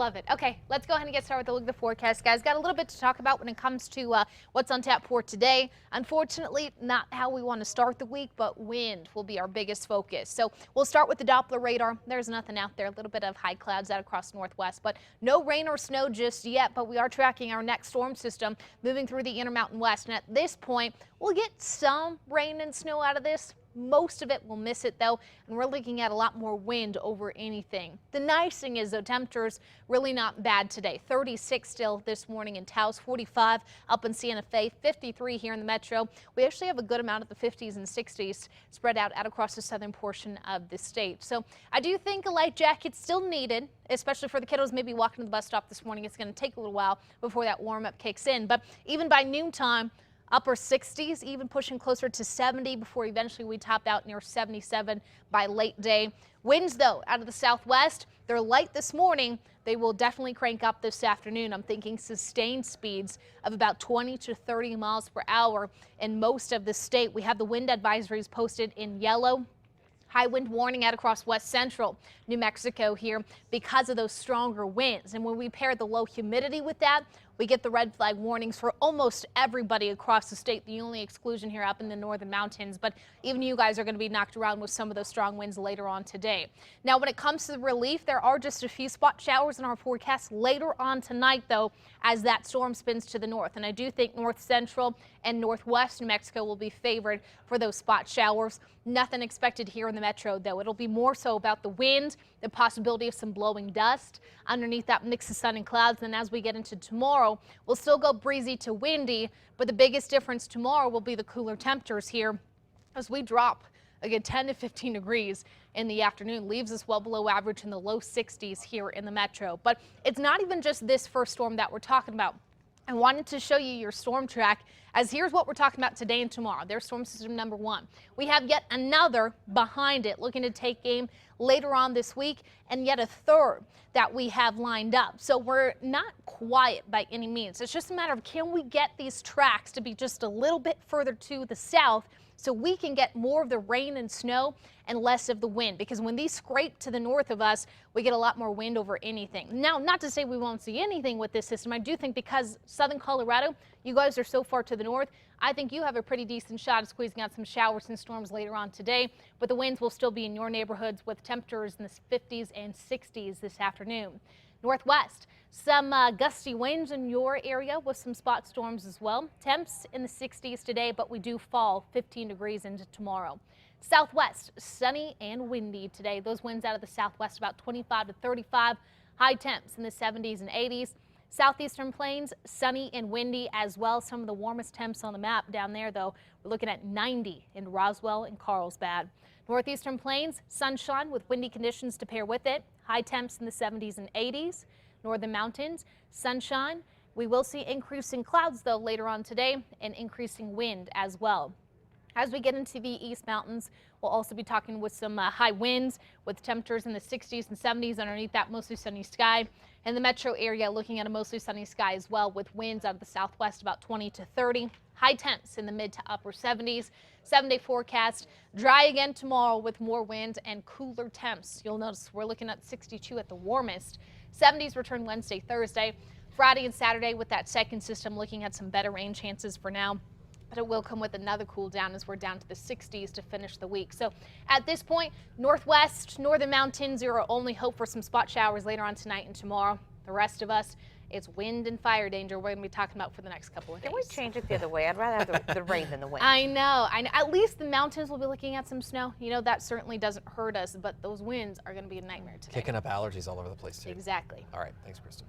love it. Okay, let's go ahead and get started with a look at the forecast, guys. Got a little bit to talk about when it comes to what's on tap for today. Unfortunately, not how we want to start the week, but wind will be our biggest focus. So we'll start with the Doppler radar. There's nothing out there. A little bit of high clouds out across northwest, but no rain or snow just yet. But we are tracking our next storm system moving through the Intermountain West. And at this point, we'll get some rain and snow out of this. Most of it will miss it though, and we're looking at a lot more wind over anything. The nice thing is though, temperatures really not bad today. 36 still this morning in Taos, 45 up in Santa Fe, 53 here in the metro. We actually have a good amount of the 50s and 60s spread out across the southern portion of the state. So I do think a light jacket's still needed, especially for the kiddos maybe walking to the bus stop this morning. It's going to take a little while before that warm up kicks in, but even by noontime, upper 60s, even pushing closer to 70 before eventually we top out near 77 by late day. Winds, though, out of the southwest, they're light this morning. They will definitely crank up this afternoon. I'm thinking sustained speeds of about 20 to 30 miles per hour in most of the state. We have the wind advisories posted in yellow. High wind warning out across west central New Mexico here because of those stronger winds. And when we pair the low humidity with that, we get the red flag warnings for almost everybody across the state. The only exclusion here up in the northern mountains, but even you guys are going to be knocked around with some of those strong winds later on today. Now, when it comes to the relief, there are just a few spot showers in our forecast later on tonight, though, as that storm spins to the north. And I do think north central and northwest New Mexico will be favored for those spot showers. Nothing expected here in the metro, though. It'll be more so about the wind, the possibility of some blowing dust underneath that mix of sun and clouds. And as we get into tomorrow, we'll still go breezy to windy, but the biggest difference tomorrow will be the cooler temperatures here as we drop again 10 to 15 degrees in the afternoon. Leaves us well below average in the low 60s here in the metro. But it's not even just this first storm that we're talking about. I wanted to show you your storm track, as here's what we're talking about today and tomorrow. There's storm system number 1. We have yet another behind it looking to take aim later on this week, and yet a third that we have lined up. So we're not quiet by any means. It's just a matter of, can we get these tracks to be just a little bit further to the south so we can get more of the rain and snow and less of the wind, because when these scrape to the north of us, we get a lot more wind over anything. Now, not to say we won't see anything with this system. I do think because southern Colorado, you guys are so far to the north, I think you have a pretty decent shot of squeezing out some showers and storms later on today, but the winds will still be in your neighborhoods with temperatures in the 50s and 60s this afternoon. Northwest, some gusty winds in your area with some spot storms as well. Temps in the 60s today, but we do fall 15 degrees into tomorrow. Southwest, sunny and windy today. Those winds out of the southwest about 25 to 35. High temps in the 70s and 80s. Southeastern plains, sunny and windy as well. Some of the warmest temps on the map down there, though. We're looking at 90 in Roswell and Carlsbad. Northeastern plains, sunshine with windy conditions to pair with it. High temps in the 70s and 80s. Northern mountains, sunshine. We will see increasing clouds, though, later on today, and increasing wind as well. As we get into the East Mountains, we'll also be talking with some high winds with temperatures in the 60s and 70s underneath that mostly sunny sky. In the metro area, looking at a mostly sunny sky as well with winds out of the southwest about 20 to 30. High temps in the mid to upper 70s. 7-day forecast. Dry again tomorrow with more wind and cooler temps. You'll notice we're looking at 62 at the warmest. 70s return Wednesday, Thursday. Friday and Saturday with that second system looking at some better rain chances for now. But it will come with another cool down as we're down to the 60s to finish the week. So at this point, northwest, northern mountains are our only hope for some spot showers later on tonight and tomorrow. The rest of us, it's wind and fire danger we're going to be talking about for the next couple of days. Can we change it the other way? I'd rather have the rain than the wind. I know. At least the mountains will be looking at some snow. You know, that certainly doesn't hurt us, but those winds are going to be a nightmare today. Kicking up allergies all over the place, too. Exactly. All right. Thanks, Kristen.